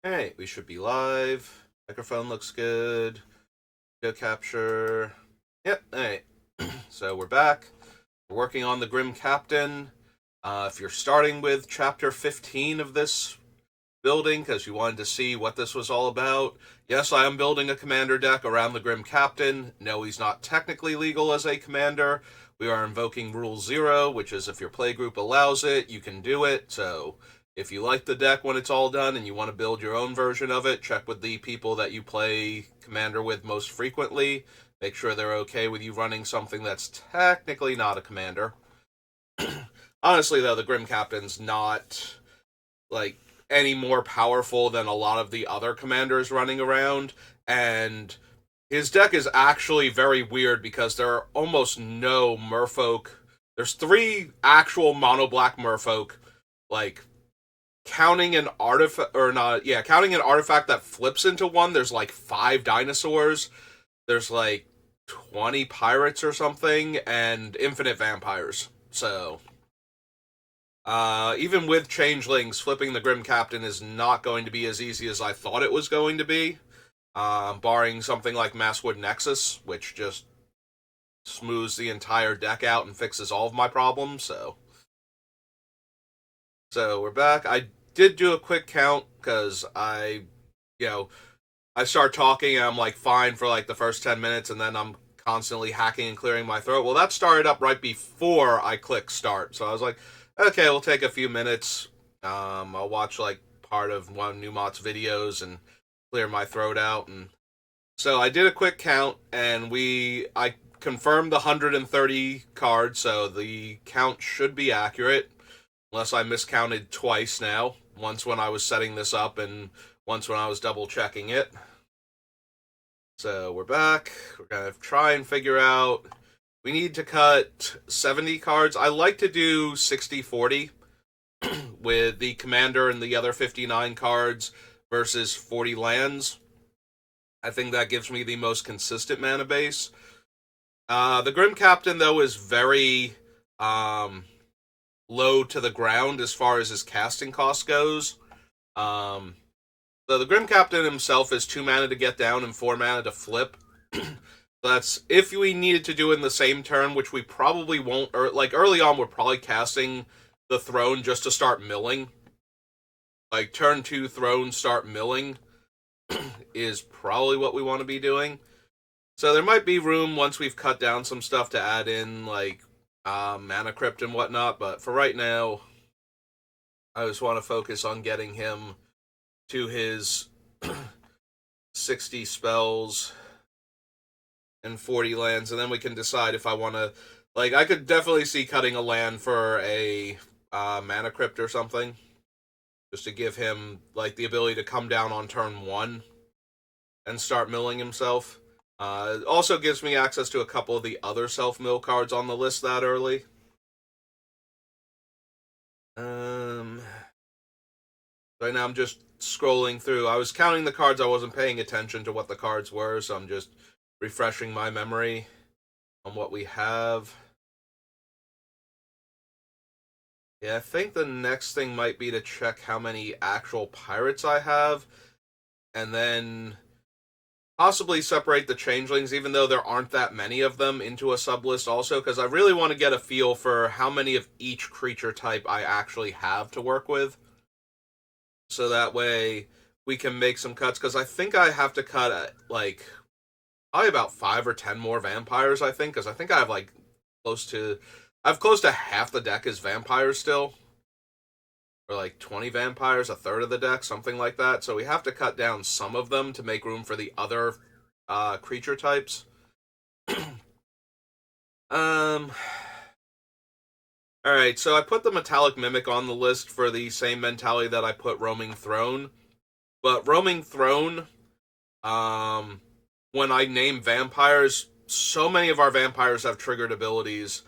Alright, we should be live. Microphone looks good. Go capture. Yep, alright. So we're back. We're working on the Grim Captain. If you're starting with chapter 15 of this building because you wanted to see what this was all about, yes, I am building a commander deck around the Grim Captain. No, he's not technically legal as a commander. We are invoking Rule 0, which is if your playgroup allows it, you can do it. So if you like the deck when it's all done and you want to build your own version of it, check with the people that you play commander with most frequently. Make sure they're okay with you running something that's technically not a commander. Honestly, though, the Grim Captain's not like any more powerful than a lot of the other commanders running around, and his deck is actually very weird because there are almost no merfolk. There's 3 actual mono black merfolk, like counting an artifact or not, yeah, counting an artifact that flips into one, there's like 5 dinosaurs, there's like 20 pirates or something, and infinite vampires. So even with changelings, flipping the Grim Captain is not going to be as easy as I thought it was going to be. Barring something like Masswood Nexus, which just smooths the entire deck out and fixes all of my problems. So we're back. I did do a quick count because you know, I start talking and I'm like fine for like the first 10 minutes, and then I'm constantly hacking and clearing my throat. Well, that started up right before I clicked start, so I was like, okay, we'll take a few minutes. I'll watch like part of one of Newmont's videos and clear my throat out. And so I did a quick count, and I confirmed the 130 cards, so the count should be accurate, unless I miscounted twice now. Once when I was setting this up, and once when I was double checking it. So we're back. We're gonna try and figure out. We need to cut 70 cards. I like to do 60-40 with the commander and the other 59 cards versus 40 lands. I think that gives me the most consistent mana base. The Grim Captain, though, is very low to the ground as far as his casting cost goes. Um, so the Grim Captain himself is 2 mana to get down and 4 mana to flip. That's if we needed to do it in the same turn, which we probably won't. Or like early on, we're probably casting the throne just to start milling. Like turn 2 throne, start milling is probably what we want to be doing. So there might be room once we've cut down some stuff to add in like mana crypt and whatnot. But for right now, I just want to focus on getting him to his 60 spells and 40 lands, and then we can decide if I want to. Like, I could definitely see cutting a land for a mana crypt or something, just to give him like the ability to come down on turn 1 and start milling himself. It also gives me access to a couple of the other self-mill cards on the list that early. Right now I'm just scrolling through. I was counting the cards. I wasn't paying attention to what the cards were, so I'm just refreshing my memory on what we have. Yeah, I think the next thing might be to check how many actual pirates I have, and then possibly separate the changelings, even though there aren't that many of them, into a sublist also, because I really want to get a feel for how many of each creature type I actually have to work with. So that way we can make some cuts, because I think I have to cut, like, probably about 5 or 10 more vampires, I think, because I think I have, like, close to half the deck is vampires still. Or like 20 vampires, a third of the deck, something like that. So we have to cut down some of them to make room for the other creature types. um. Alright, so I put the Metallic Mimic on the list for the same mentality that I put Roaming Throne. But Roaming Throne, when I name vampires, so many of our vampires have triggered abilities.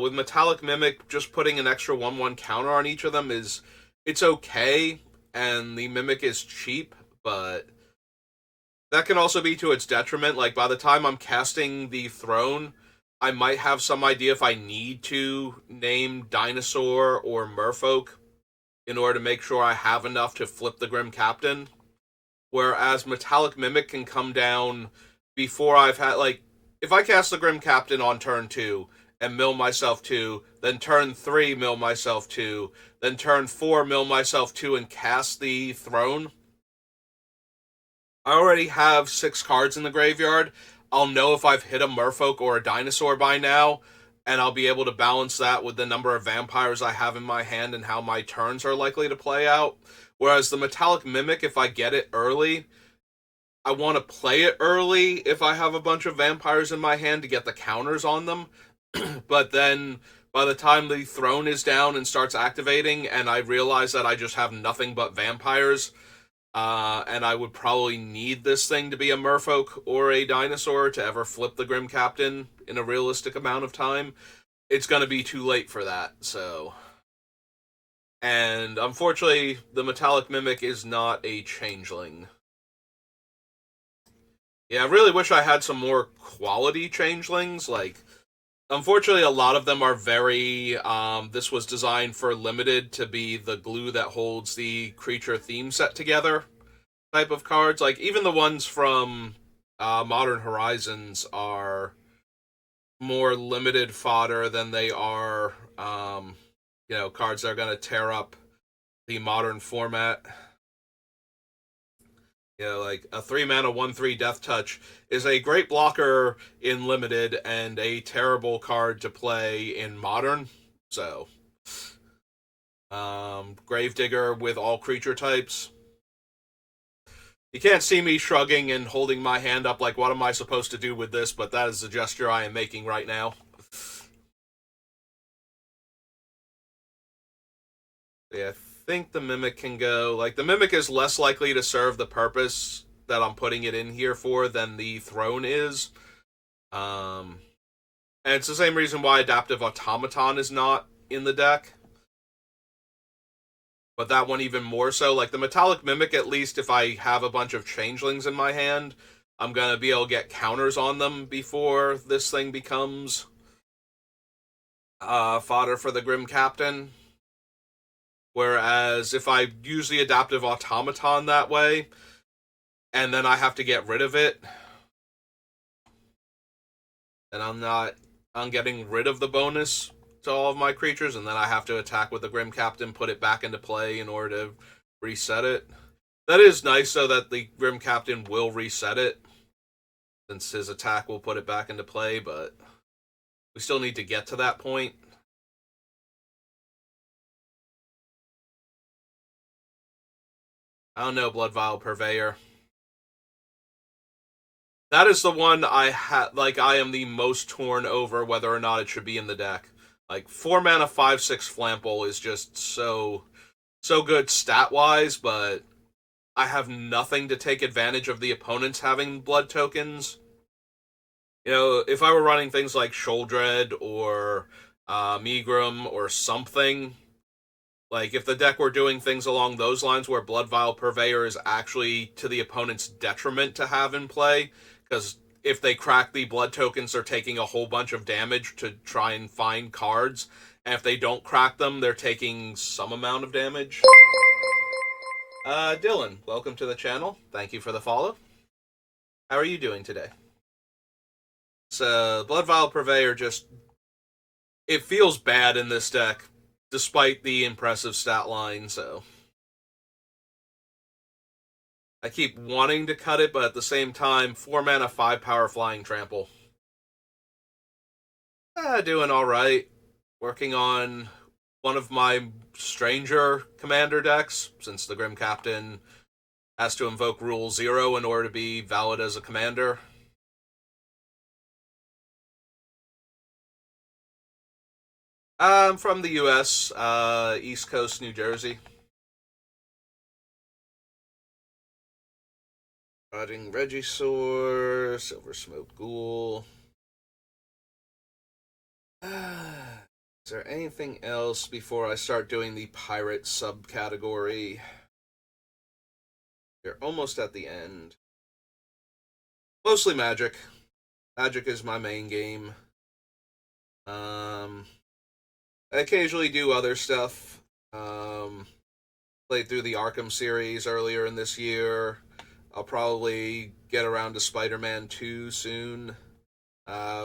With Metallic Mimic, just putting an extra 1/1 counter on each of them it's okay, and the Mimic is cheap, but that can also be to its detriment. Like, by the time I'm casting the Throne, I might have some idea if I need to name Dinosaur or Merfolk in order to make sure I have enough to flip the Grim Captain. Whereas Metallic Mimic can come down before I've had, like, if I cast the Grim Captain on turn 2 and mill myself 2, then turn 3 mill myself 2, then turn 4 mill myself 2 and cast the Throne, I already have 6 cards in the graveyard. I'll know if I've hit a Merfolk or a Dinosaur by now, and I'll be able to balance that with the number of vampires I have in my hand and how my turns are likely to play out. Whereas the Metallic Mimic, if I get it early, I want to play it early if I have a bunch of vampires in my hand to get the counters on them. But then by the time the Throne is down and starts activating and I realize that I just have nothing but vampires, and I would probably need this thing to be a Merfolk or a Dinosaur to ever flip the Grim Captain in a realistic amount of time, it's going to be too late for that, so... And unfortunately, the Metallic Mimic is not a changeling. Yeah, I really wish I had some more quality changelings. Like, unfortunately, a lot of them are very, this was designed for limited to be the glue that holds the creature theme set together type of cards. Like, even the ones from Modern Horizons are more limited fodder than they are, cards that are going to tear up the modern format. Like a 3-mana 1/3 Death Touch is a great blocker in limited and a terrible card to play in modern. So, Gravedigger with all creature types. You can't see me shrugging and holding my hand up like, what am I supposed to do with this? But that is the gesture I am making right now. Yeah, I think the Mimic can go... Like, the Mimic is less likely to serve the purpose that I'm putting it in here for than the Throne is. And it's the same reason why Adaptive Automaton is not in the deck. But that one even more so. Like, the Metallic Mimic, at least if I have a bunch of Changelings in my hand, I'm going to be able to get counters on them before this thing becomes fodder for the Grim Captain. Whereas if I use the Adaptive Automaton that way, and then I have to get rid of it, and I'm getting rid of the bonus to all of my creatures, and then I have to attack with the Grim Captain, put it back into play in order to reset it. That is nice, though, that the Grim Captain will reset it, since his attack will put it back into play, but we still need to get to that point. I don't know, Blood Vial Purveyor. That is the one I am the most torn over whether or not it should be in the deck. Like, 4-mana 5/6 Flample is just so good stat-wise, but I have nothing to take advantage of the opponents having blood tokens. If I were running things like Sheoldred or Megrim or something, like, if the deck were doing things along those lines where Blood Vial Purveyor is actually to the opponent's detriment to have in play, because if they crack the blood tokens, they're taking a whole bunch of damage to try and find cards, and if they don't crack them, they're taking some amount of damage. Dylan, welcome to the channel. Thank you for the follow. How are you doing today? So, Blood Vial Purveyor just... It feels bad in this deck, despite the impressive stat line, so... I keep wanting to cut it, but at the same time, 4-mana 5-power Flying Trample. Doing alright. Working on one of my stranger commander decks, since the Grim Captain has to invoke Rule 0 in order to be valid as a commander. I'm from the US, East Coast, New Jersey. Rotting Regisaur, Silver Smoke Ghoul. Is there anything else before I start doing the pirate subcategory? We're almost at the end. Mostly Magic. Magic is my main game. I occasionally do other stuff. Played through the Arkham series earlier in this year. I'll probably get around to Spider-Man 2 soon.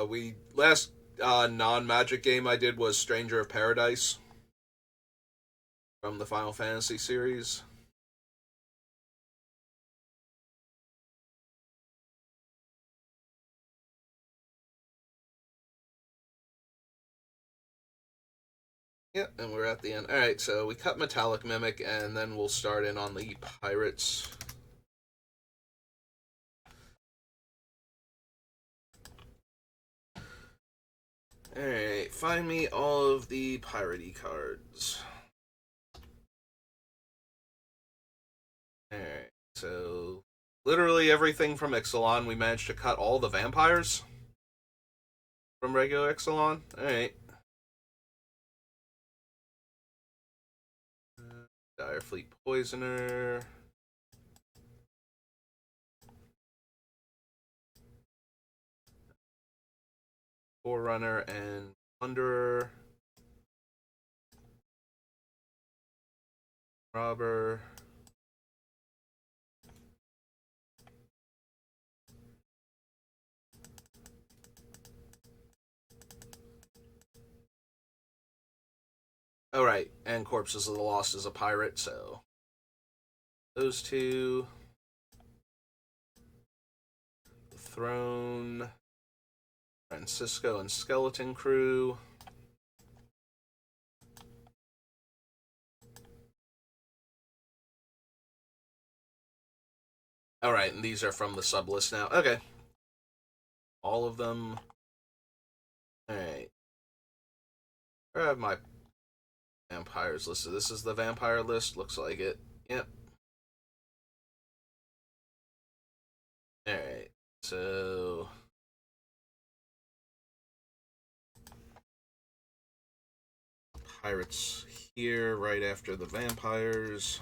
We last non-Magic game I did was Stranger of Paradise from the Final Fantasy series. Yep, and we're at the end. Alright, so we cut Metallic Mimic, and then we'll start in on the Pirates. Alright, find me all of the piratey cards. Alright, so literally everything from Ixalan, we managed to cut all the vampires from regular Ixalan. Alright. Direfleet Poisoner. Forerunner and Plunderer. Robber. Oh, right, and Corpses of the Lost is a pirate, so those two. The Throne. Francisco and Skeleton Crew. Alright, and these are from the sub list now. Okay. All of them. Alright. I have my vampires listed. This is the vampire list. Looks like it. Yep. Alright. So pirates here right after the vampires.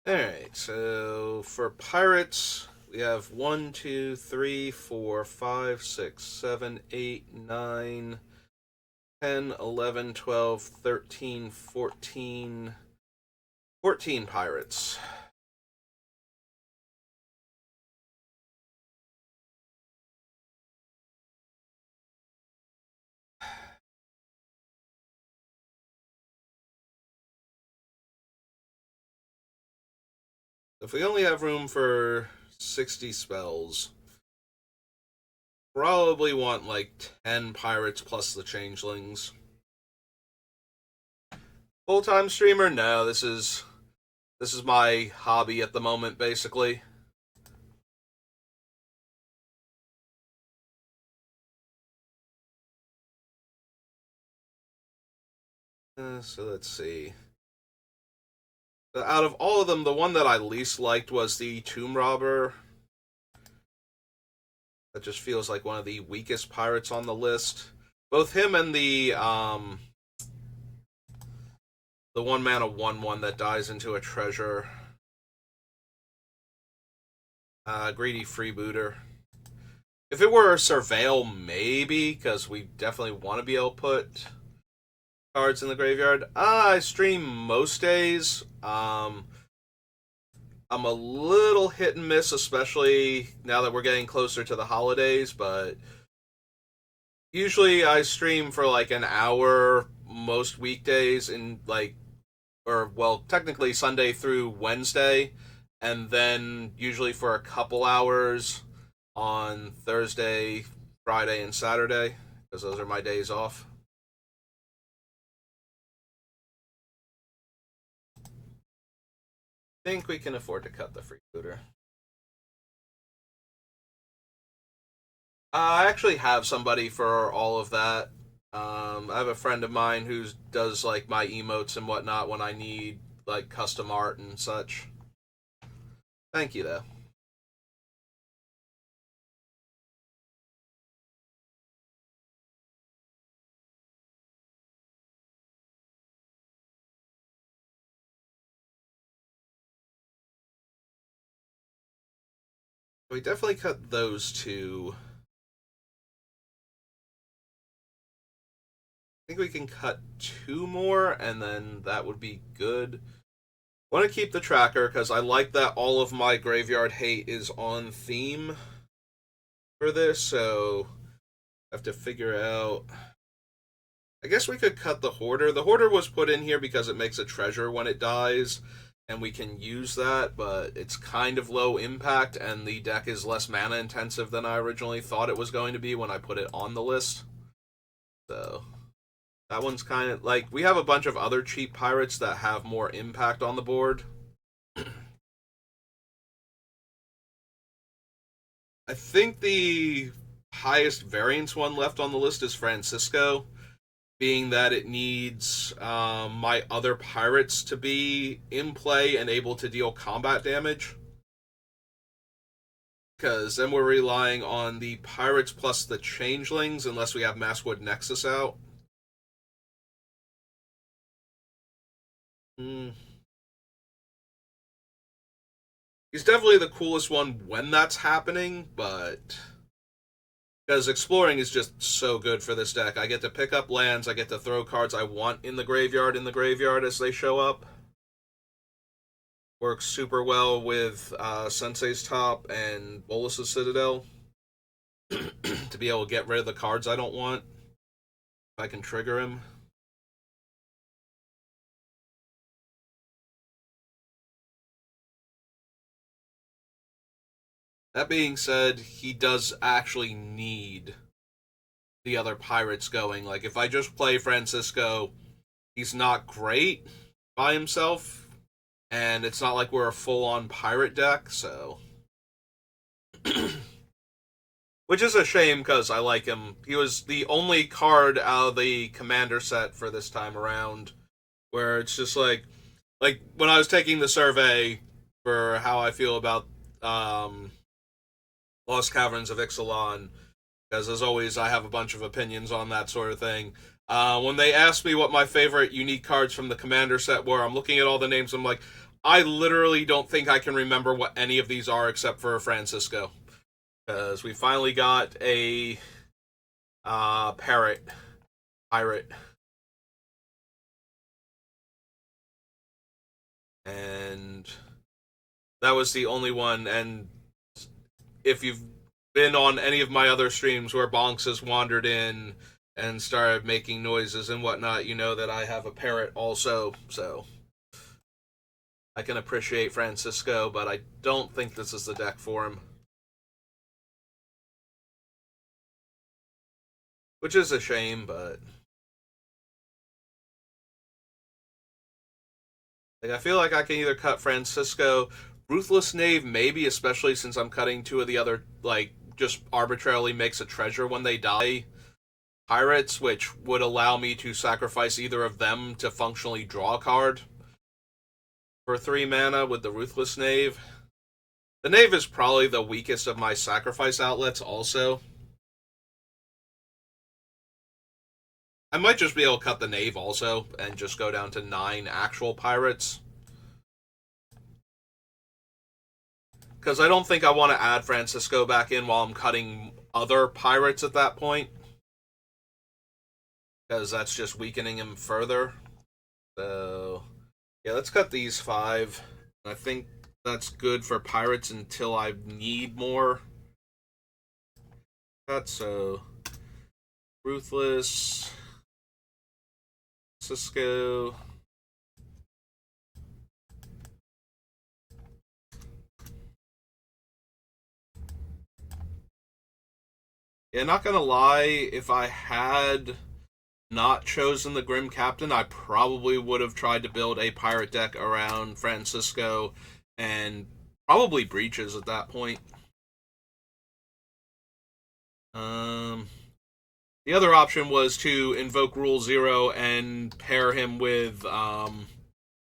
Alright, so for pirates, we have 1, 2, 3, 4, 5, 6, 7, 8, 9, 10, 11, 12, 13, 14. 14 pirates. If we only have room for 60 spells, probably want like 10 pirates plus the changelings. Full-time streamer? No, this is my hobby at the moment, basically. So let's see. Out of all of them, the one that I least liked was the Tomb Robber. That just feels like one of the weakest pirates on the list. Both him and the 1-mana 1/1 that dies into a treasure. Greedy Freebooter. If it were Surveil, maybe, because we definitely want to be able to put cards in the graveyard. I stream most days. I'm a little hit and miss, especially now that we're getting closer to the holidays, but usually I stream for like an hour most weekdays and technically Sunday through Wednesday, and then usually for a couple hours on Thursday, Friday, and Saturday, because those are my days off. I think we can afford to cut the freebooter. I actually have somebody for all of that. I have a friend of mine who does like my emotes and whatnot when I need like custom art and such. Thank you, though. We definitely cut those two. I think we can cut two more, and then that would be good. I want to keep the tracker because I like that all of my graveyard hate is on theme for this, so I have to figure out. I guess we could cut the Hoarder. The Hoarder was put in here because it makes a treasure when it dies, and we can use that, but it's kind of low impact, and the deck is less mana intensive than I originally thought it was going to be when I put it on the list. So that one's kind of like, we have a bunch of other cheap pirates that have more impact on the board. I think the highest variance one left on the list is Francisco, being that it needs my other pirates to be in play and able to deal combat damage. Because then we're relying on the pirates plus the changelings unless we have Maskwood Nexus out. He's definitely the coolest one when that's happening, but because exploring is just so good for this deck. I get to pick up lands, I get to throw cards I want in the graveyard as they show up. Works super well with Sensei's Top and Bolas's Citadel to be able to get rid of the cards I don't want if I can trigger him. That being said, he does actually need the other pirates going. Like, if I just play Francisco, he's not great by himself, and it's not like we're a full-on pirate deck, so... Which is a shame, because I like him. He was the only card out of the Commander set for this time around, where it's just like when I was taking the survey for how I feel about Lost Caverns of Ixalan, because as always, I have a bunch of opinions on that sort of thing. When they asked me what my favorite unique cards from the Commander set were, I'm looking at all the names, I'm like, I literally don't think I can remember what any of these are except for Francisco. Because we finally got a pirate. And that was the only one, and if you've been on any of my other streams where Bonks has wandered in and started making noises and whatnot, you know that I have a parrot also, so I can appreciate Francisco, but I don't think this is the deck for him. Which is a shame, but... like, I feel like I can either cut Francisco, Ruthless Knave maybe, especially since I'm cutting two of the other, like, just arbitrarily makes a treasure when they die. Pirates, which would allow me to sacrifice either of them to functionally draw a card for 3 mana with the Ruthless Knave. The Knave is probably the weakest of my sacrifice outlets also. I might just be able to cut the Knave also and just go down to 9 actual pirates. Because I don't think I want to add Francisco back in while I'm cutting other pirates at that point. Because that's just weakening him further. So, yeah, let's cut these 5. I think that's good for pirates until I need more. Cut, so... Ruthless... Cisco... Yeah, not gonna lie, if I had not chosen the Grim Captain, I probably would have tried to build a pirate deck around Francisco and probably Breaches at that point. The other option was to invoke Rule 0 and pair him with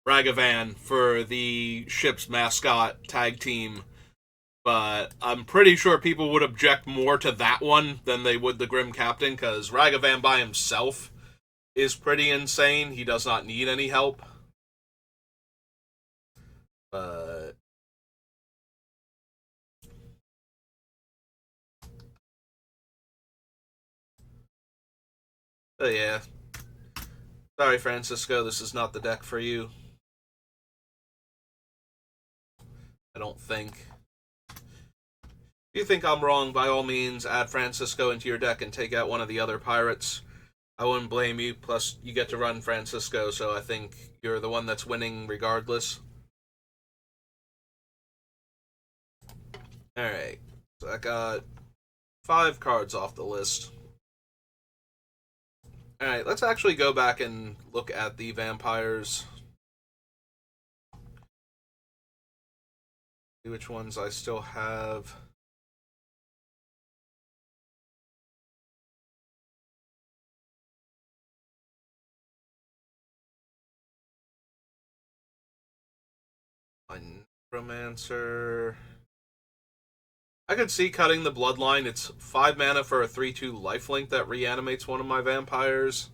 Ragavan for the ship's mascot tag team. But I'm pretty sure people would object more to that one than they would the Grim Captain, because Ragavan by himself is pretty insane. He does not need any help. But But yeah. Sorry, Francisco, this is not the deck for you. I don't think. If you think I'm wrong, by all means, add Francisco into your deck and take out one of the other pirates. I wouldn't blame you. Plus, you get to run Francisco, so I think you're the one that's winning regardless. Alright, so I got 5 cards off the list. Alright, let's actually go back and look at the vampires. See which ones I still have. My Necromancer. I could see cutting the Bloodline. It's 5 mana for a 3/2 lifelink that reanimates one of my vampires.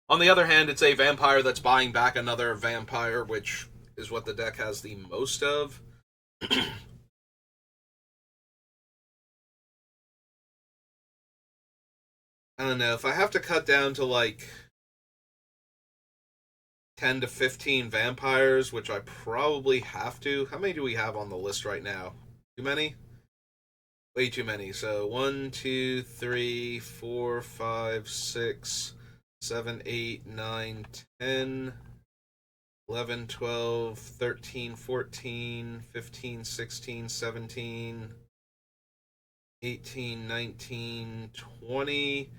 On the other hand, it's a vampire that's buying back another vampire, which is what the deck has the most of. I don't know. If I have to cut down to like 10 to 15 vampires, which I probably have to. How many do we have on the list right now? Too many? Way too many. So 1, 2, 3, 4, 5, 6, 7, 8, 9, 10, 11, 12, 13, 14, 15, 16, 17, 18, 19, 20,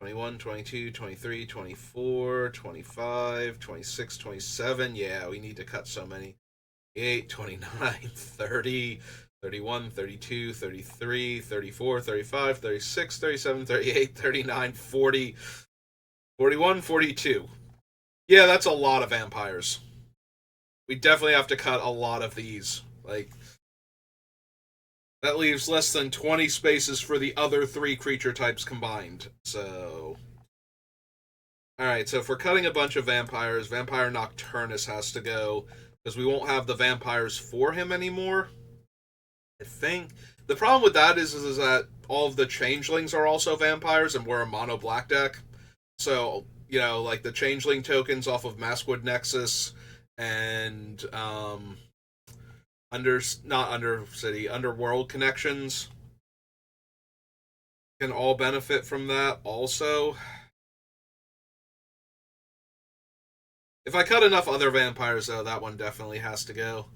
21, 22, 23, 24, 25, 26, 27. Yeah, we need to cut so many. 28, 29, 30, 31, 32, 33, 34, 35, 36, 37, 38, 39, 40, 41, 42. Yeah, that's a lot of vampires. We definitely have to cut a lot of these. Like, that leaves less than 20 spaces for the other 3 creature types combined. So, alright, so if we're cutting a bunch of vampires, Vampire Nocturnus has to go, because we won't have the vampires for him anymore. I think. The problem with that is that all of the changelings are also vampires, and we're a mono black deck. So, you know, like the changeling tokens off of Maskwood Nexus and Underworld connections can all benefit from that also. If I cut enough other vampires though, that one definitely has to go.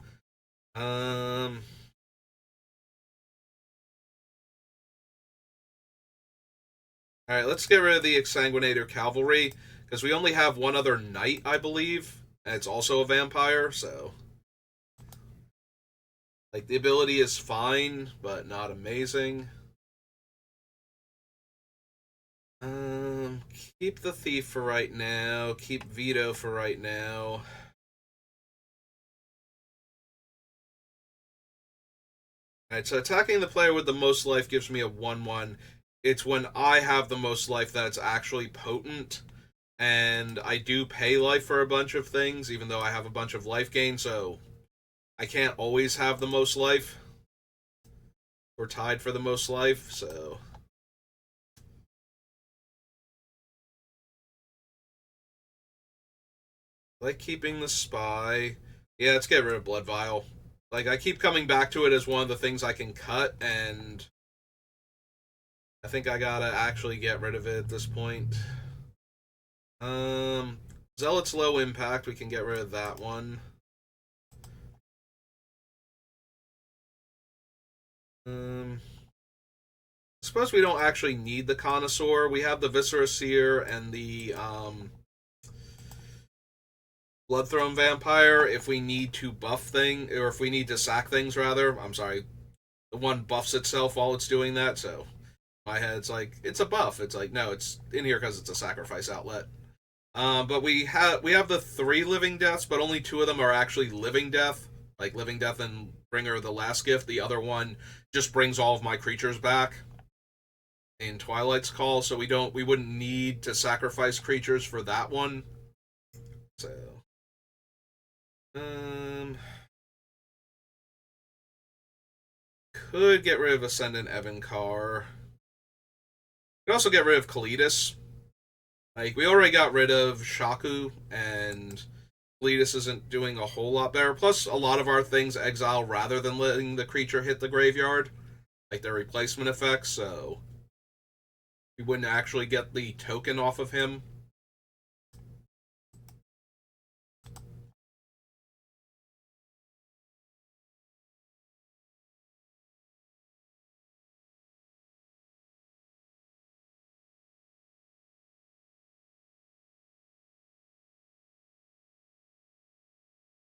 Alright, let's get rid of the Exsanguinator Cavalry, because we only have one other knight, I believe, and it's also a vampire, so... Like, the ability is fine, but not amazing. Keep the Thief for right now, keep Veto for right now. Alright, so attacking the player with the most life gives me a 1/1. It's when I have the most life that it's actually potent. And I do pay life for a bunch of things, even though I have a bunch of life gain, so I can't always have the most life. We're tied for the most life, so... I like keeping the Spy. Yeah, let's get rid of Blood Vial. Like, I keep coming back to it as one of the things I can cut, and I think I gotta actually get rid of it at this point. Zealot's low impact, we can get rid of that one. Suppose we don't actually need the Connoisseur. We have the Viscera Seer and the Bloodthrone Vampire if we need to buff thing, or if we need to sack things, rather. I'm sorry. The one buffs itself while it's doing that, so my head's like, it's a buff. It's like, no, it's in here because it's a sacrifice outlet. But we have the 3 living deaths, but only 2 of them are actually living death. Like living death and Bringer of the Last Gift. The other one just brings all of my creatures back in Twilight's Call, so we wouldn't need to sacrifice creatures for that one. So, could get rid of Ascendant Evan Carr. Could also get rid of Kalidas. Like, we already got rid of Shaku, and Cletus isn't doing a whole lot better. Plus, a lot of our things exile rather than letting the creature hit the graveyard, like their replacement effects, so we wouldn't actually get the token off of him.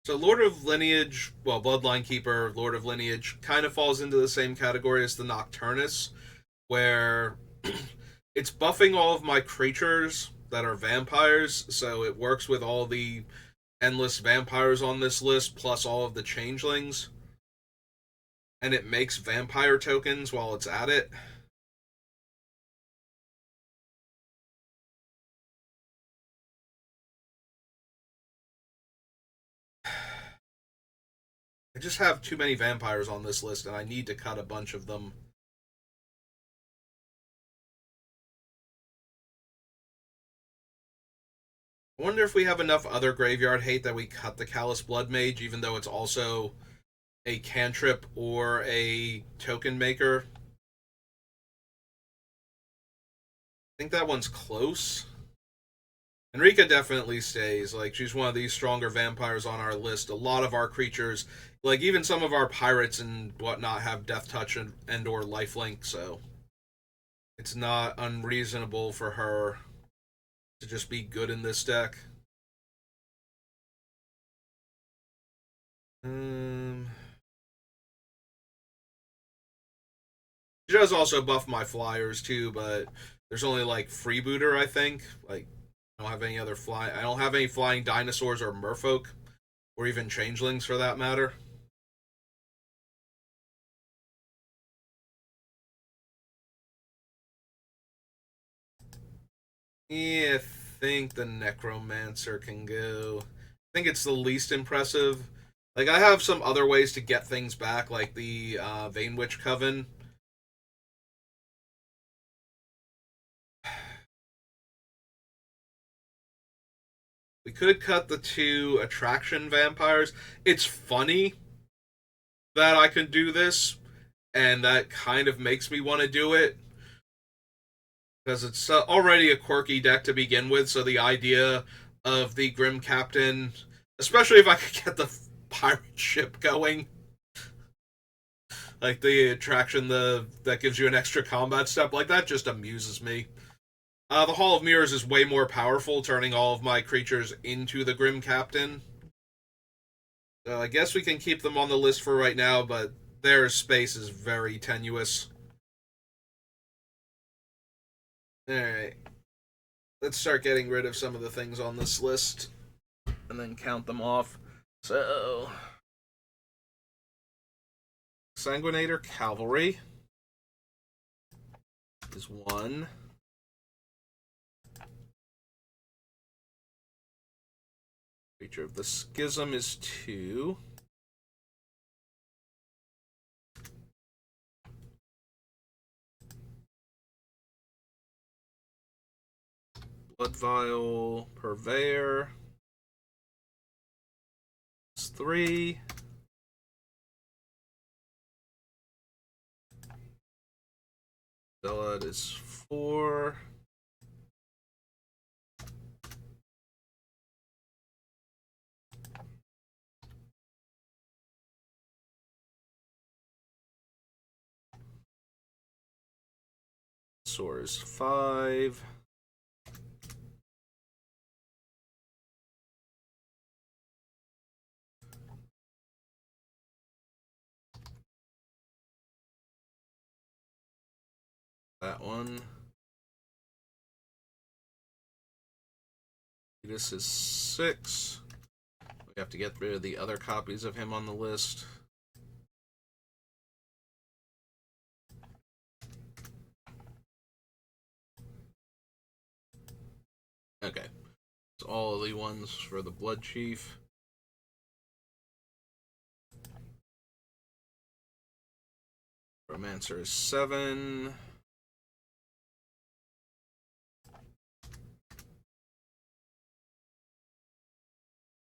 So Lord of Lineage, well, Bloodline Keeper, Lord of Lineage, kind of falls into the same category as the Nocturnus, where it's buffing all of my creatures that are vampires, so it works with all the endless vampires on this list, plus all of the changelings, and it makes vampire tokens while it's at it. I just have too many vampires on this list, and I need to cut a bunch of them. I wonder if we have enough other graveyard hate that we cut the Callous Blood Mage, even though it's also a cantrip or a token maker. I think that one's close. Enrika definitely stays. Like, she's one of these stronger vampires on our list. A lot of our creatures, like even some of our pirates and whatnot, have Death Touch and or Lifelink, so it's not unreasonable for her to just be good in this deck. She does also buff my flyers too, but there's only like Freebooter, I think. Like, I don't have any other fly. I don't have any flying dinosaurs or merfolk, or even changelings for that matter. Yeah, I think the Necromancer can go. I think it's the least impressive. Like, I have some other ways to get things back, like the Veinwitch Coven. We could cut the 2 attraction vampires. It's funny that I can do this, and that kind of makes me want to do it because it's already a quirky deck to begin with. So the idea of the Grim Captain, especially if I could get the pirate ship going, like the attraction that gives you an extra combat step, like that just amuses me. The Hall of Mirrors is way more powerful, turning all of my creatures into the Grim Captain. So I guess we can keep them on the list for right now, but their space is very tenuous. Alright. Let's start getting rid of some of the things on this list and then count them off. So, Sanguinator Cavalry is 1. Creature of the Schism is 2. Blood Vial Purveyor is 3. Zealot is 4. Soar is 5. That one. This is 6. We have to get rid of the other copies of him on the list. Okay. It's all of the ones for the Blood Chief. Romancer is 7.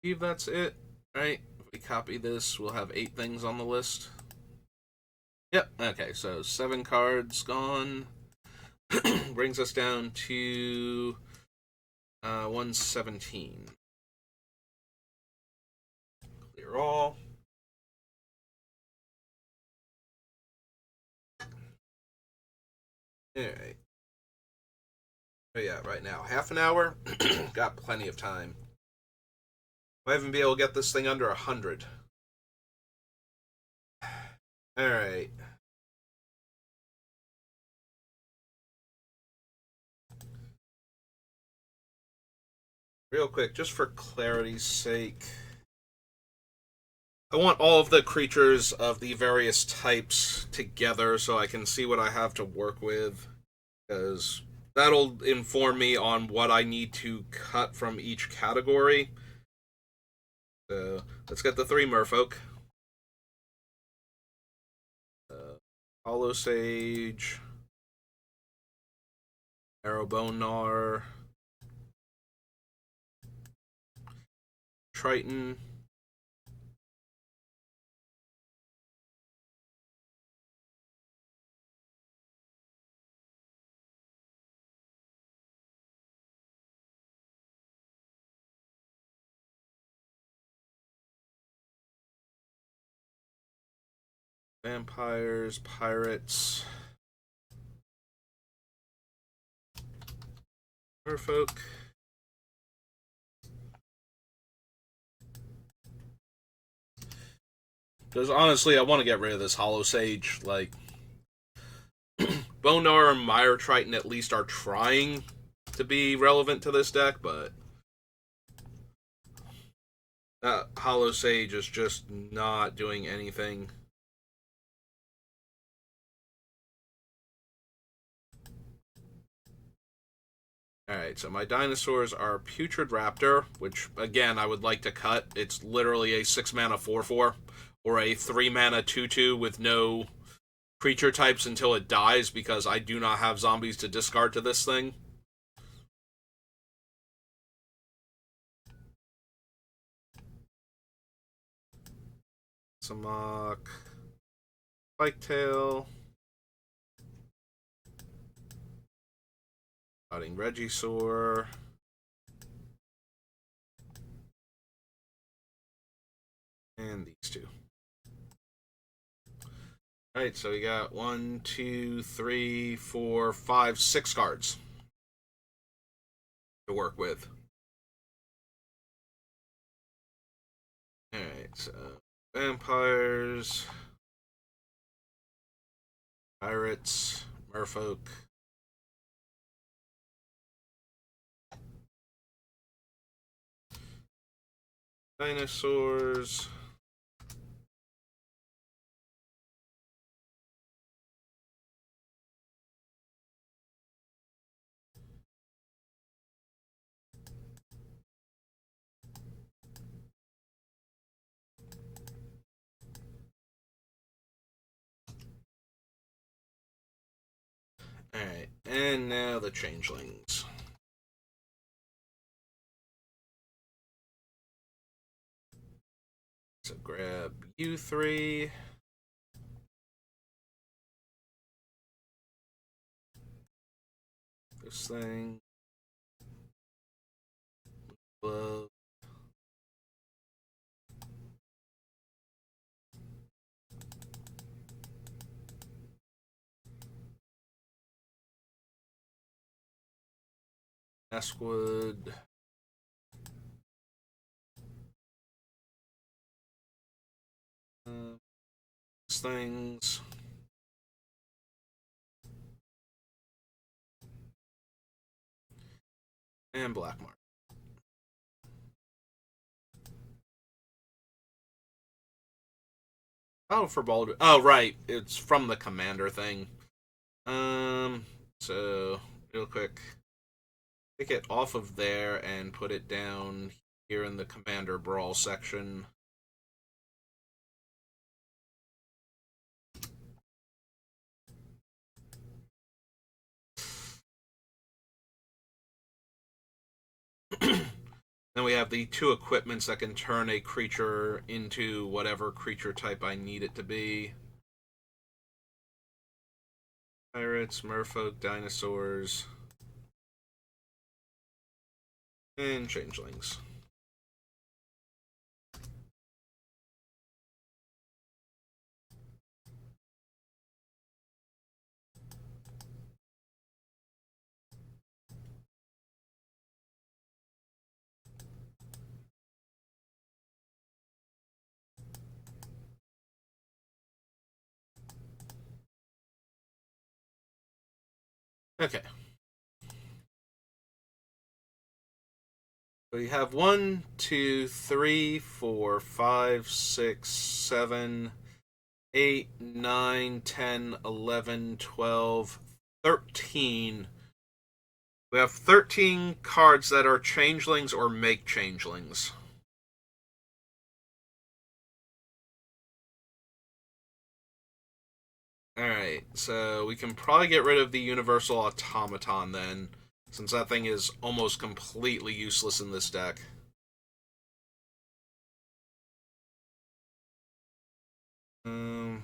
believe that's it, right? If we copy this, we'll have 8 things on the list. Yep, okay, so 7 cards gone. Brings us down to 117. Clear all. Alright. Oh yeah, right now. Half an hour? Got plenty of time. Might even be able to get this thing under 100. Alright. Real quick, just for clarity's sake, I want all of the creatures of the various types together so I can see what I have to work with, because that'll inform me on what I need to cut from each category. So let's get the 3 merfolk. Hollow Sage, Arrowbonar, Triton, vampires, pirates, merfolk, because honestly I want to get rid of this Hollow Sage. Like, Bonar and Mire Triton at least are trying to be relevant to this deck, but that Hollow Sage is just not doing anything. Alright, so my dinosaurs are Putrid Raptor, which, again, I would like to cut. It's literally a 6-mana 4/4, or a 3-mana 2/2 with no creature types until it dies, because I do not have zombies to discard to this thing. Samok, Spiketail, Fighting Regisaur, and these 2. Alright, so we got 1, 2, 3, 4, 5, 6 cards to work with. Alright, so vampires, pirates, merfolk, dinosaurs, alright, and now the changelings. So grab you 3. This thing. Glove. Askwood. Things. And Blackmark. Oh, for Baldwin. Oh, right. It's from the commander thing. So, real quick. Take it off of there and put it down here in the commander brawl section. Then we have the 2 equipments that can turn a creature into whatever creature type I need it to be. Pirates, merfolk, dinosaurs, and changelings. Okay. We have 1, 2, 3, 4, 5, 6, 7, 8, 9, 10, 11, 12, 13. We have 13 cards that are changelings or make changelings. Alright, so we can probably get rid of the Universal Automaton then, since that thing is almost completely useless in this deck. Um,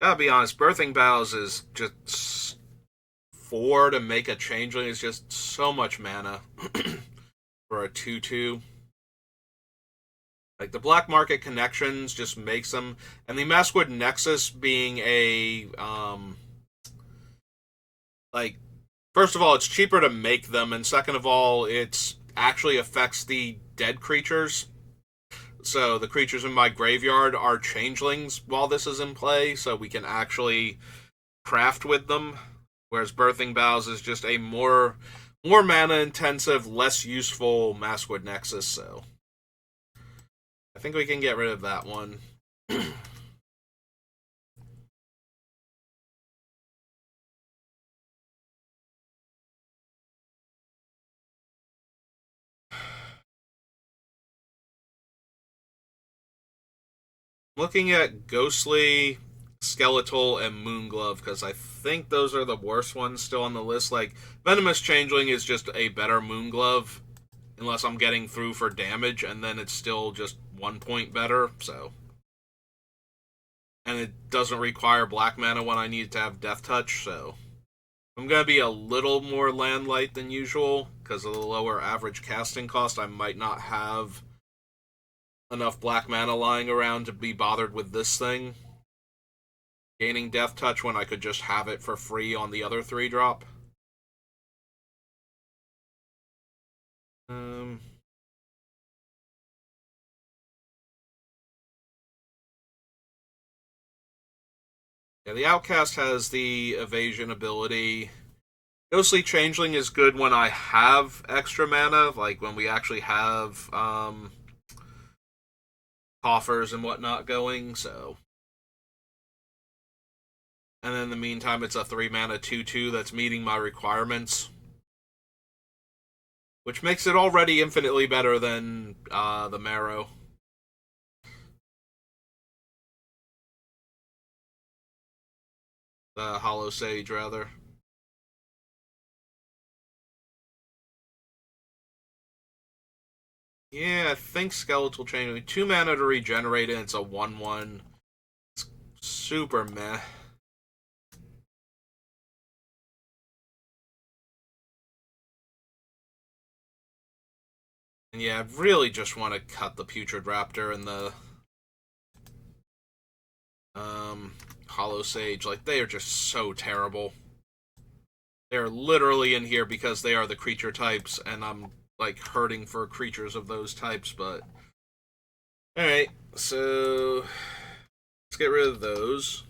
Gotta be honest, Birthing Bows is just 4 to make a changeling is just so much mana for a 2/2. Like, the Black Market Connections just makes them, and the Maskwood Nexus being a, like, first of all, it's cheaper to make them, and second of all, it actually affects the dead creatures. So the creatures in my graveyard are changelings while this is in play, so we can actually craft with them. Whereas Birthing Bows is just a more mana intensive, less useful Maskwood Nexus, so I think we can get rid of that one. Looking at Ghostly, Skeletal, and Moonglove, because I think those are the worst ones still on the list. Like, Venomous Changeling is just a better Moonglove, unless I'm getting through for damage, and then it's still just 1 point better, so. And it doesn't require black mana when I need to have Death Touch, so. I'm going to be a little more land light than usual, because of the lower average casting cost. I might not have enough black mana lying around to be bothered with this thing. Gaining Death Touch when I could just have it for free on the other 3-drop. Yeah, the Outcast has the evasion ability. Ghostly Changeling is good when I have extra mana, like when we actually have coffers and whatnot going, so. And then in the meantime, it's a 3 mana 2/2 that's meeting my requirements. Which makes it already infinitely better than the Marrow. The Hollow Sage, rather. Yeah, I think Skeletal Chain. 2 mana to regenerate it, it's a 1/1. It's super meh. And yeah, I really just want to cut the Putrid Raptor and the Hollow Sage. Like, they are just so terrible. They're literally in here because they are the creature types, and I'm, like, hurting for creatures of those types, but. Alright, so. Let's get rid of those.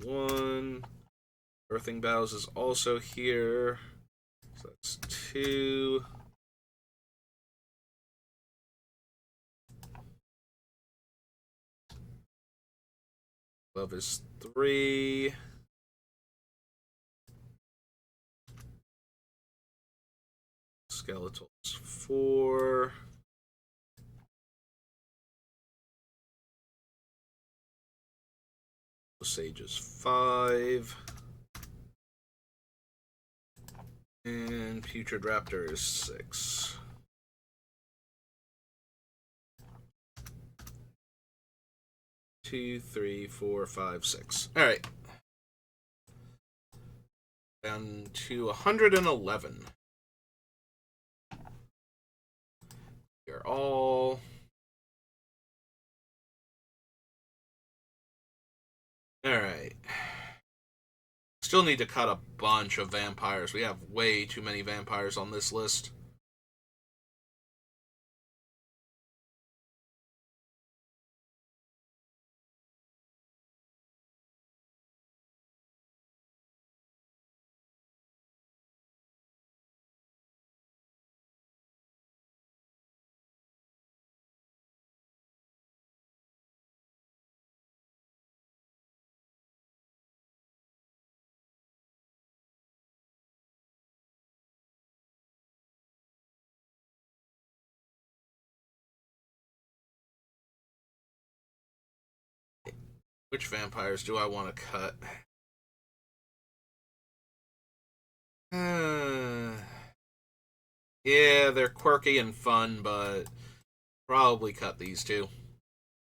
1. Birthing Bows is also here. So that's 2. Love is 3. Skeletals 4. Sages 5. And Putrid Raptors 6. Two, 3, 4, 5, 6. Alright. Down to 111. You're all. Alright. Still need to cut a bunch of vampires. We have way too many vampires on this list. Which vampires do I want to cut? Yeah, they're quirky and fun, but probably cut these two.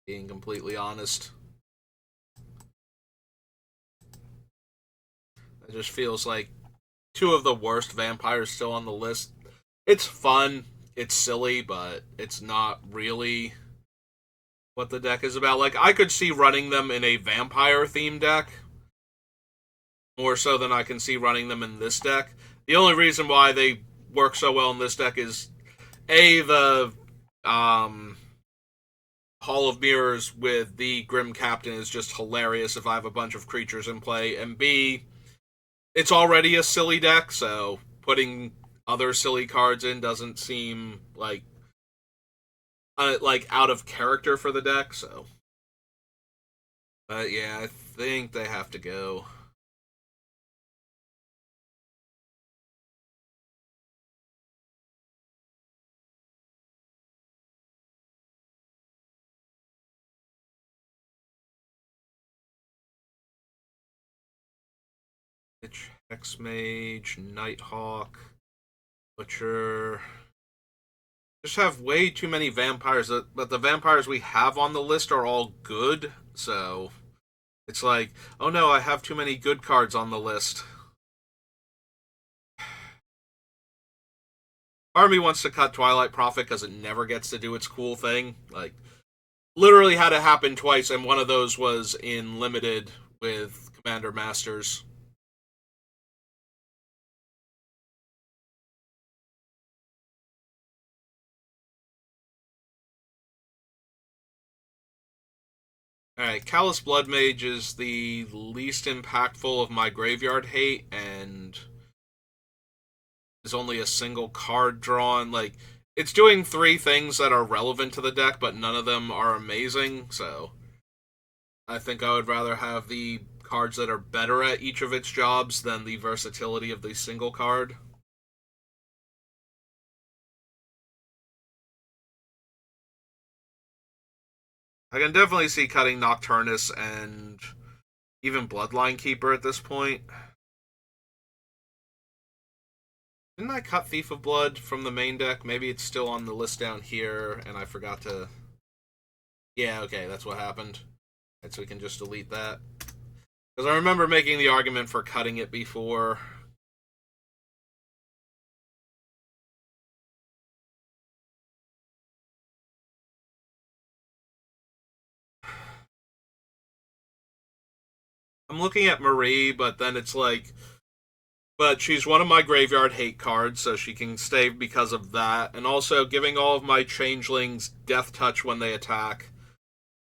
Being completely honest. It just feels like two of the worst vampires still on the list. It's fun, it's silly, but it's not really what the deck is about. Like, I could see running them in a vampire-themed deck, more so than I can see running them in this deck. The only reason why they work so well in this deck is, A, the Hall of Mirrors with the Grim Captain is just hilarious if I have a bunch of creatures in play, and B, it's already a silly deck, so putting other silly cards in doesn't seem like out of character for the deck, so. But yeah, I think they have to go. Hexmage, Nighthawk, Butcher. Just have way too many vampires, but the vampires we have on the list are all good, so it's like, oh no, I have too many good cards on the list. Army wants to cut Twilight Prophet because it never gets to do its cool thing. Like, literally had it happen twice, and one of those was in Limited with Commander Masters. Alright, Callous Bloodmage is the least impactful of my graveyard hate, and is only a single card drawn. Like, it's doing 3 things that are relevant to the deck, but none of them are amazing, so I think I would rather have the cards that are better at each of its jobs than the versatility of the single card. I can definitely see cutting Nocturnus and even Bloodline Keeper at this point. Didn't I cut Thief of Blood from the main deck? Maybe it's still on the list down here, and I forgot to... Yeah, okay, that's what happened. And so we can just delete that. Because I remember making the argument for cutting it before. I'm looking at Marie, but then it's like... But she's one of my graveyard hate cards, so she can stay because of that. And also giving all of my changelings Death Touch when they attack.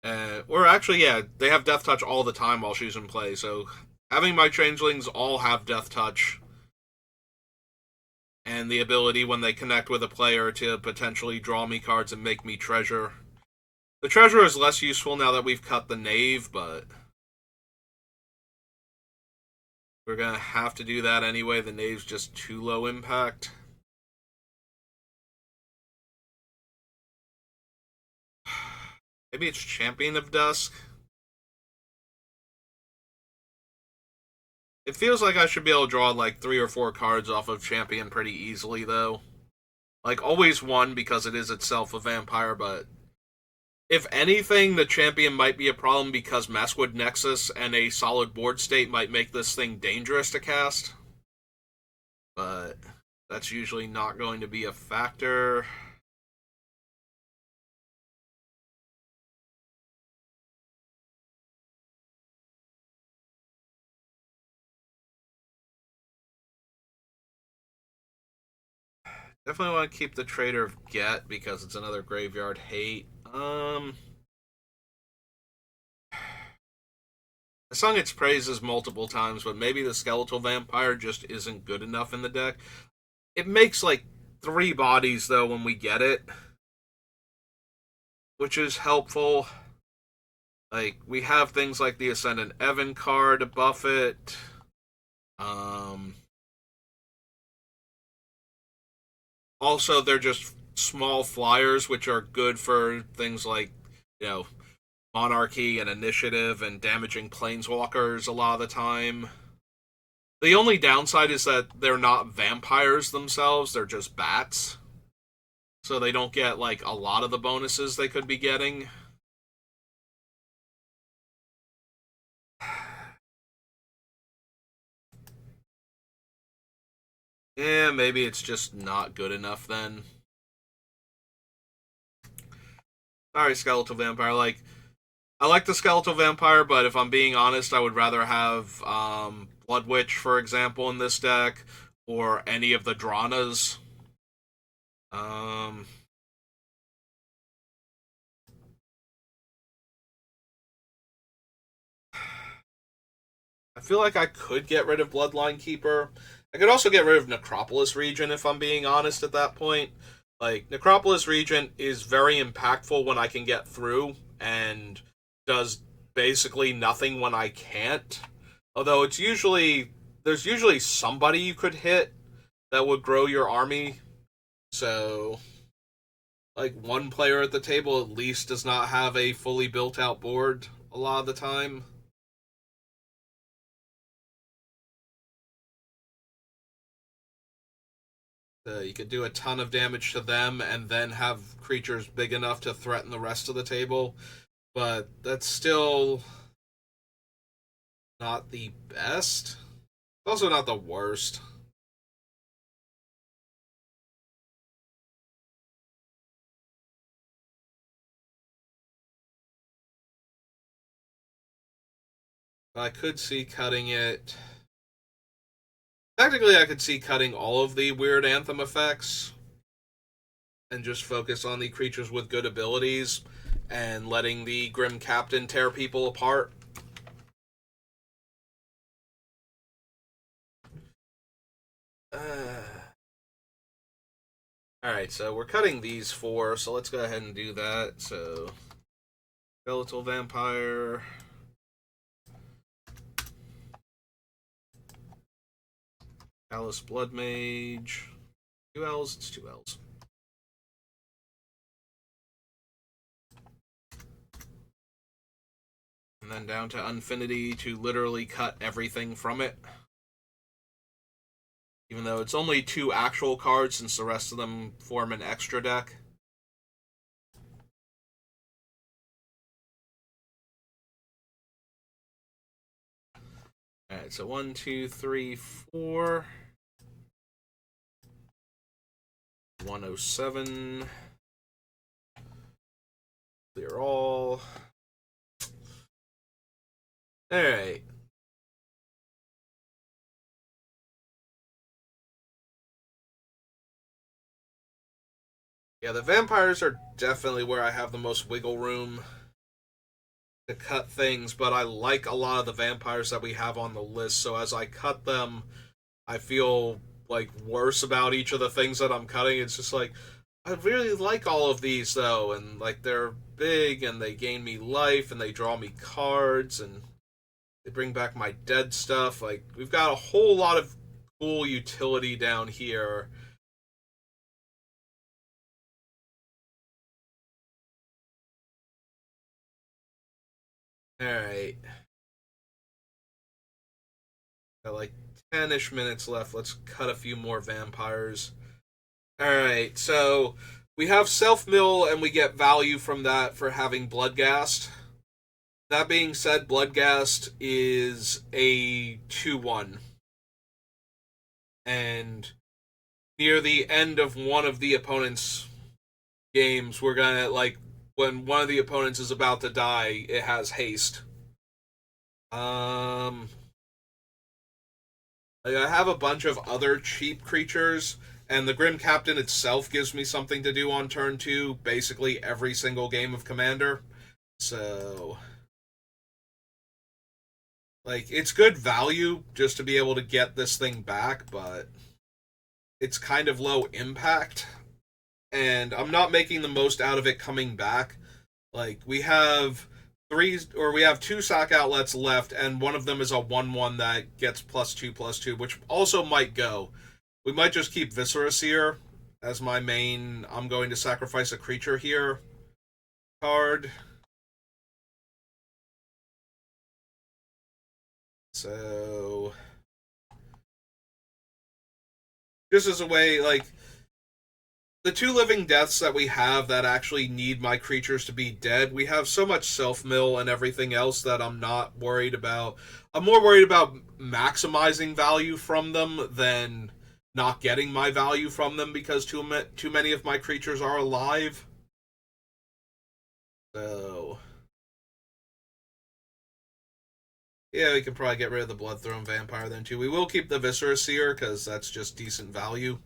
Or actually, yeah, they have Death Touch all the time while she's in play, so having my changelings all have Death Touch and the ability when they connect with a player to potentially draw me cards and make me treasure. The treasure is less useful now that we've cut the knave, but we're gonna have to do that anyway. The knave's just too low impact. Maybe it's Champion of Dusk. It feels like I should be able to draw like 3 or 4 cards off of Champion pretty easily, though. Like, always one because it is itself a vampire, but if anything, the Champion might be a problem because Messwood Nexus and a solid board state might make this thing dangerous to cast. But that's usually not going to be a factor. Definitely want to keep the Trader of Get because it's another graveyard hate. I sung its praises multiple times, but maybe the Skeletal Vampire just isn't good enough in the deck. It makes like 3 bodies though when we get it, which is helpful. Like, we have things like the Ascendant Evan card to buff it. Also, they're just small flyers, which are good for things like, you know, Monarchy and Initiative and damaging Planeswalkers a lot of the time. The only downside is that they're not vampires themselves, they're just bats. So they don't get, like, a lot of the bonuses they could be getting. Yeah, maybe it's just not good enough then. Sorry, Skeletal Vampire. Like, I like the Skeletal Vampire, but if I'm being honest, I would rather have Blood Witch, for example, in this deck, or any of the Dranas. Um, I feel like I could get rid of Bloodline Keeper. I could also get rid of Necropolis Regent if I'm being honest at that point. Like, Necropolis Regent is very impactful when I can get through and does basically nothing when I can't. Although there's usually somebody you could hit that would grow your army. So, like, one player at the table at least does not have a fully built out board a lot of the time. You could do a ton of damage to them and then have creatures big enough to threaten the rest of the table. But that's still not the best. It's also not the worst. I could see cutting it. Technically, I could see cutting all of the weird Anthem effects and just focus on the creatures with good abilities and letting the Grim Captain tear people apart. Alright, so we're cutting these 4, so let's go ahead and do that. So, Skeletal Vampire. Alice Blood Mage. 2 L's? It's 2 L's. And then down to Unfinity to literally cut everything from it. Even though it's only 2 actual cards since the rest of them form an extra deck. Alright, so 1, 2, 3, 4. 107. Clear all. Alright. Yeah, the vampires are definitely where I have the most wiggle room to cut things, but I like a lot of the vampires that we have on the list, so as I cut them, I feel like worse about each of the things that I'm cutting. It's just like, I really like all of these though, and like they're big and they gain me life and they draw me cards and they bring back my dead stuff. Like, we've got a whole lot of cool utility down here. Alright. Got like 10-ish minutes left. Let's cut a few more vampires. Alright, so we have self-mill and we get value from that for having Bloodghast. That being said, Bloodghast is a 2-1. And near the end of one of the opponent's games, we're gonna, like, when one of the opponents is about to die, it has haste. I have a bunch of other cheap creatures, and the Grim Captain itself gives me something to do on turn 2, basically every single game of Commander. So, like, it's good value just to be able to get this thing back, but it's kind of low impact, and I'm not making the most out of it coming back. Like, we have two sack outlets left, and one of them is a 1/1 that gets +2/+2, which also might go. We might just keep Viscera Seer as my main I'm going to sacrifice a creature here card. So, just as a way, like, the 2 living deaths that we have that actually need my creatures to be dead, we have so much self-mill and everything else that I'm not worried about. I'm more worried about maximizing value from them than not getting my value from them because too many of my creatures are alive. So, yeah, we can probably get rid of the Bloodthrone Vampire then too. We will keep the Viscera Seer because that's just decent value.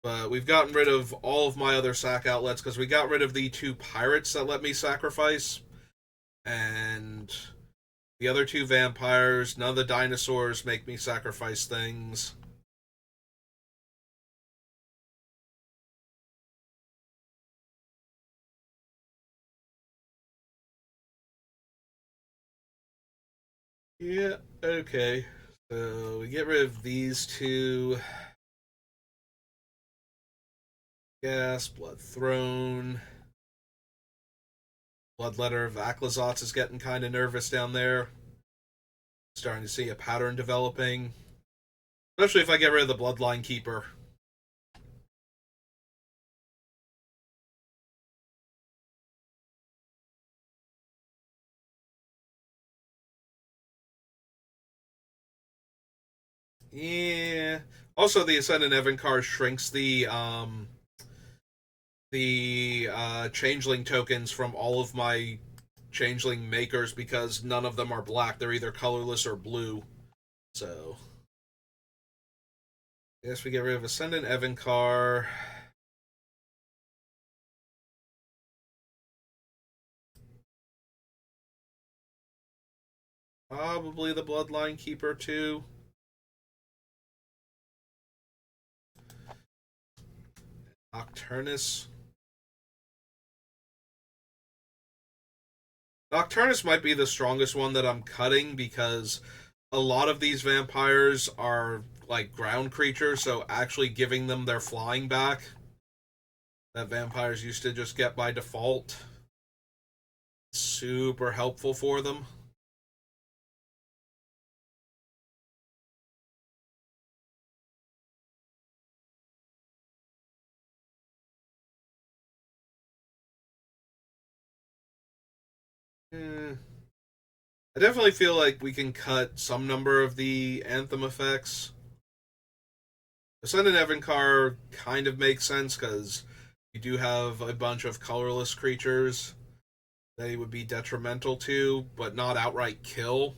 But we've gotten rid of all of my other sack outlets because we got rid of the 2 pirates that let me sacrifice. And the other 2 vampires, none of the dinosaurs make me sacrifice things. Yeah, okay. So we get rid of these 2. Gas, Blood Throne. Bloodletter of Aclazotz is getting kind of nervous down there. Starting to see a pattern developing. Especially if I get rid of the Bloodline Keeper. Yeah. Also, the Ascendant Evencar shrinks the changeling tokens from all of my changeling makers because none of them are black. They're either colorless or blue. So, I guess we get rid of Ascendant Evencar. Probably the Bloodline Keeper too. Nocturnus. Nocturnus might be the strongest one that I'm cutting because a lot of these vampires are like ground creatures, so actually giving them their flying back that vampires used to just get by default, super helpful for them. I definitely feel like we can cut some number of the Anthem effects. Ascendant Evencar kind of makes sense because you do have a bunch of colorless creatures that he would be detrimental to, but not outright kill.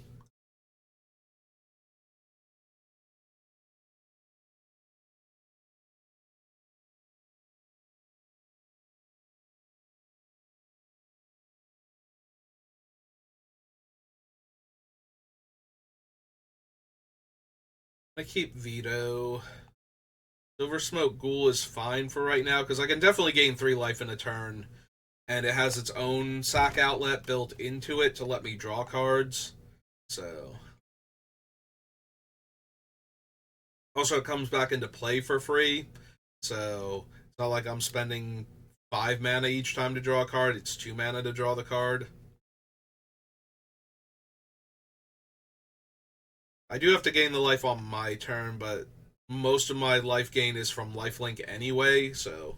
I keep Veto. Silver Smoke Ghoul is fine for right now because I can definitely gain 3 life in a turn, and it has its own sack outlet built into it to let me draw cards. So, also it comes back into play for free, so it's not like I'm spending 5 mana each time to draw a card. It's 2 mana to draw the card. I do have to gain the life on my turn, but most of my life gain is from lifelink anyway, so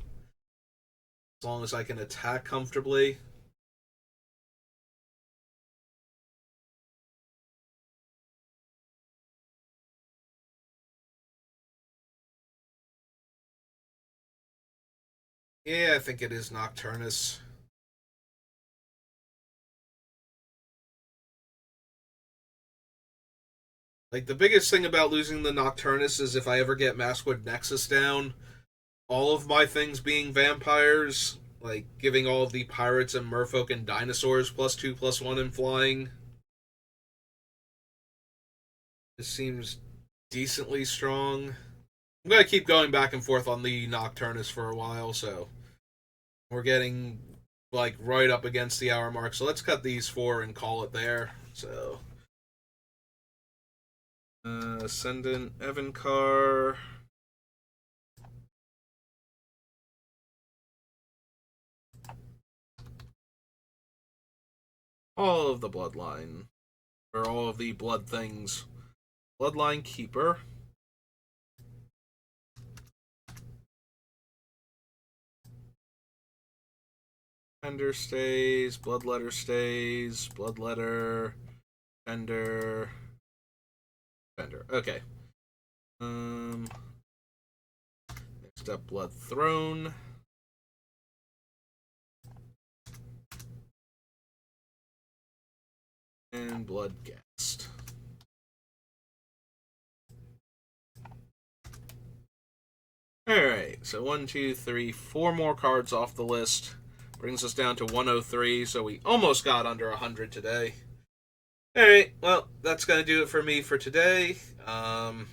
as long as I can attack comfortably. Yeah, I think it is Nocturnus. Like, the biggest thing about losing the Nocturnus is if I ever get Maskwood Nexus down, all of my things being vampires, like giving all of the pirates and merfolk and dinosaurs +2/+1 in flying. This seems decently strong. I'm gonna keep going back and forth on the Nocturnus for a while, so we're getting like right up against the hour mark. So let's cut these four and call it there. So Ascendant Evancar. All of the bloodline. Or all of the blood things. Bloodline Keeper. Fender stays, Bloodletter stays, Bloodletter, Fender, Fender. Okay. Next up, Blood Throne. And Bloodghast. Alright, so 1, 2, 3, 4 more cards off the list. Brings us down to 103, so we almost got under 100 today. Alright, well, that's going to do it for me for today. Let's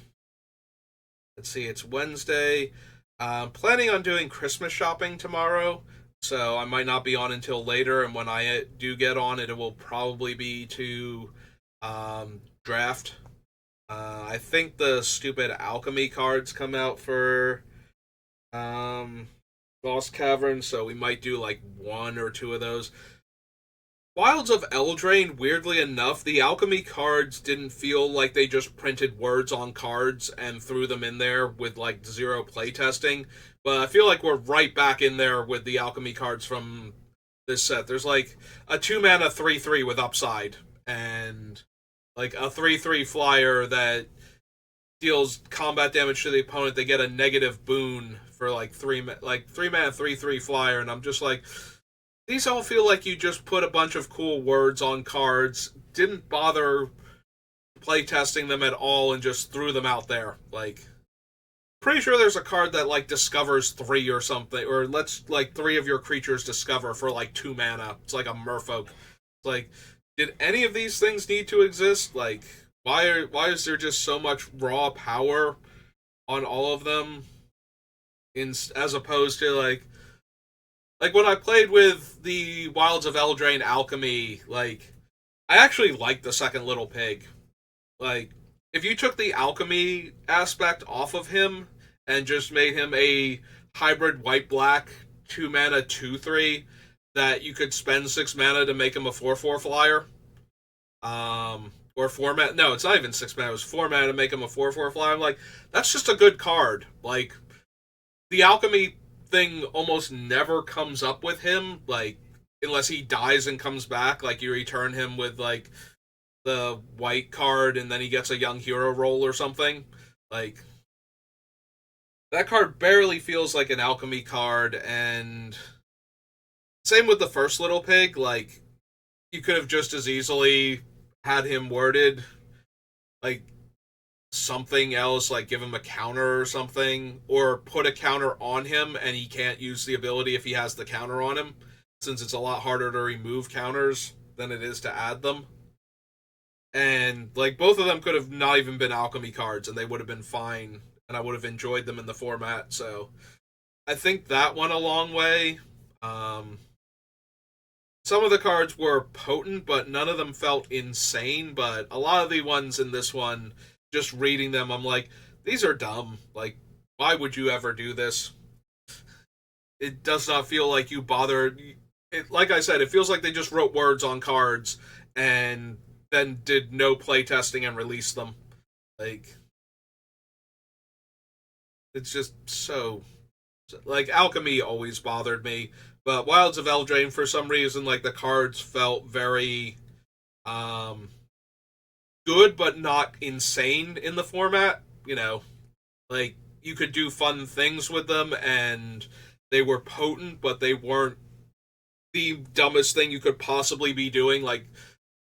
see, it's Wednesday. Planning on doing Christmas shopping tomorrow, so I might not be on until later, and when I do get on, it will probably be to draft. I think the stupid alchemy cards come out for Lost Cavern, so we might do like one or two of those. Wilds of Eldraine, weirdly enough, the alchemy cards didn't feel like they just printed words on cards and threw them in there with like zero playtesting. But I feel like we're right back in there with the alchemy cards from this set. There's like a 2-mana 3/3 with upside, and like a 3/3 flyer that deals combat damage to the opponent. They get a negative boon for like 3-mana 3/3 flyer, and I'm just like, these all feel like you just put a bunch of cool words on cards, didn't bother playtesting them at all, and just threw them out there. Like, pretty sure there's a card that like discovers 3 or something, or lets like 3 of your creatures discover for like 2 mana. It's like a merfolk. It's like, did any of these things need to exist? Like, why is there just so much raw power on all of them, as opposed to like when I played with the Wilds of Eldraine Alchemy, like, I actually liked the second Little Pig. Like, if you took the alchemy aspect off of him and just made him a hybrid white black 2-mana 2/3 that you could spend 6 mana to make him a 4/4 flyer. Or 4 mana. No, it's not even 6 mana, it was 4 mana to make him a 4/4 flyer. I'm like, that's just a good card. Like, the alchemy thing almost never comes up with him, like, unless he dies and comes back. Like, you return him with like the white card and then he gets a young hero roll or something. Like, that card barely feels like an alchemy card. And same with the first Little Pig. Like, you could have just as easily had him worded like something else, like give him a counter or something, or put a counter on him and he can't use the ability if he has the counter on him, since it's a lot harder to remove counters than it is to add them. And like, both of them could have not even been alchemy cards and they would have been fine, and I would have enjoyed them in the format. So I think that went a long way. Some of the cards were potent, but none of them felt insane. But a lot of the ones in this one, just reading them, I'm like, these are dumb. Like, why would you ever do this? It does not feel like you bothered. Like I said, it feels like they just wrote words on cards and then did no playtesting and released them. Like, it's just so like alchemy always bothered me, but Wilds of Eldraine for some reason like the cards felt very um good but not insane in the format. Like you could do fun things with them and they were potent, but they weren't the dumbest thing you could possibly be doing. Like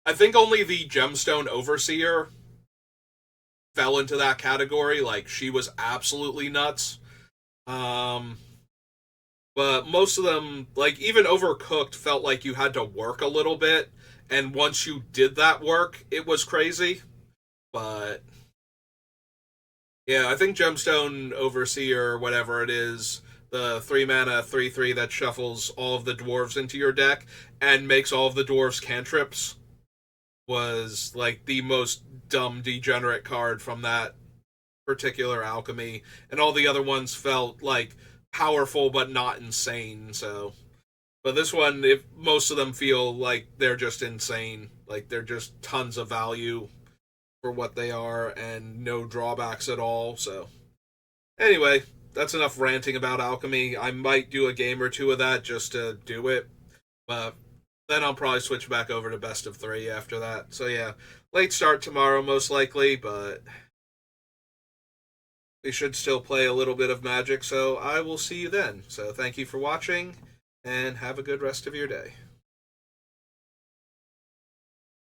I think only the Gemstone Overseer fell into that category. Like she was absolutely nuts. Um but most of them, like even Overcooked, felt like you had to work a little bit, and once you did that work, it was crazy. But yeah, I think Gemstone Overseer, whatever it is, the 3 mana 3/3 that shuffles all of the dwarves into your deck and makes all of the dwarves cantrips, was like the most dumb degenerate card from that particular alchemy, and all the other ones felt like powerful but not insane. So, but this one, if most of them feel like they're just insane, like they're just tons of value for what they are and no drawbacks at all. So, anyway, that's enough ranting about alchemy. I might do a game or two of that just to do it, but then I'll probably switch back over to best of three after that. So yeah, late start tomorrow most likely, but we should still play a little bit of Magic, so I will see you then. So thank you for watching, and have a good rest of your day.